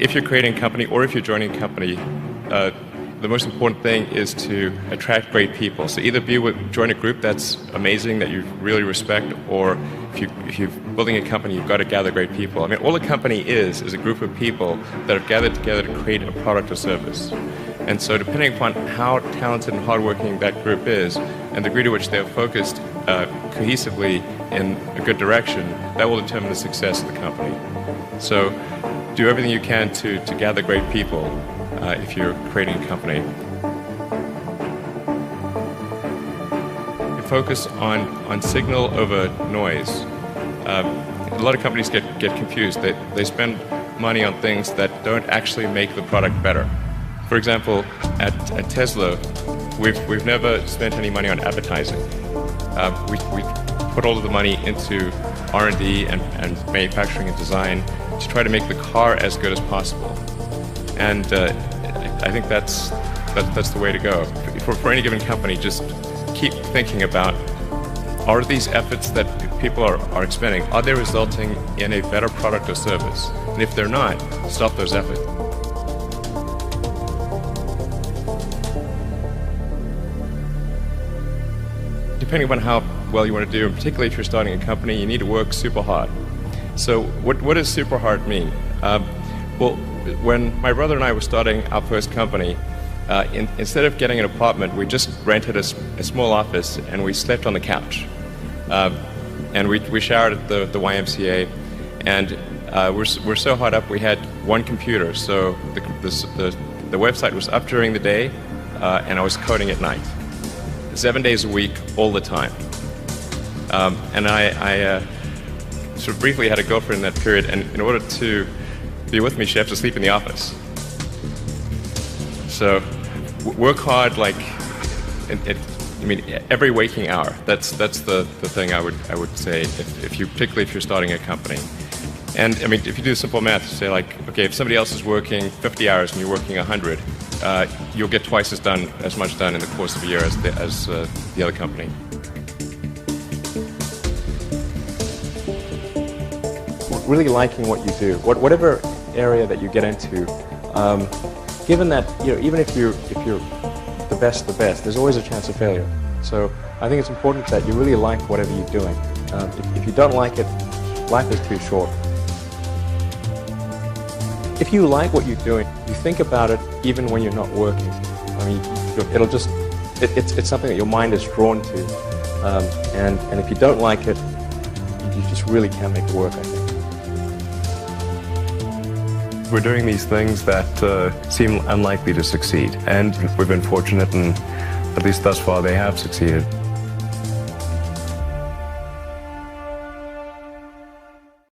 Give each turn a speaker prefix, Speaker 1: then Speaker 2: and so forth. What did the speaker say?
Speaker 1: if you're creating a company or if you're joining a company, the most important thing is to attract great people. So either join a group that's amazing, that you really respect, or if you're building a company, you've got to gather great people. I mean, all a company is a group of people that have gathered together to create a product or service. And so depending upon how talented and hardworking that group is, and the degree to which they're focused cohesively in a good direction, that will determine the success of the company. So do everything you can to gather great people if you're creating a company. You focus on signal over noise. A lot of companies get confused. They spend money on things that don't actually make the product better. For example, at Tesla, we've never spent any money on advertising. We put all of the money into R&D and manufacturing and design to try to make the car as good as possible. And I think that's the way to go. For any given company, just keep thinking about, are these efforts that people are expending, are they resulting in a better product or service? And if they're not, stop those efforts. Depending on how well you want to do, and particularly if you're starting a company, you need to work super hard. So what does super hard mean? Well, when my brother and I were starting our first company, instead of getting an apartment, we just rented a small office and we slept on the couch. And we showered at the YMCA, and we're so hard up we had one computer, so the website was up during the day, and I was coding at night. 7 days a week, all the time. And I sort of briefly had a girlfriend in that period, and in order to be with me, she had to sleep in the office. So work hard, like, every waking hour. That's the thing I would say, particularly if you're starting a company. And I mean, if you do simple math, say like, okay, if somebody else is working 50 hours and you're working 100, you'll get twice as much done in the course of a year as the other company. Really liking what you do, whatever area that you get into, given that, even if you're the best, there's always a chance of failure. So I think it's important that you really like whatever you're doing. If you don't like it, life is too short. If you like what you're doing, you think about it even when you're not working. I mean, it's something that your mind is drawn to, and if you don't like it, you just really can't make it work, I think. We're doing these things that seem unlikely to succeed, and we've been fortunate, and at least thus far they have succeeded.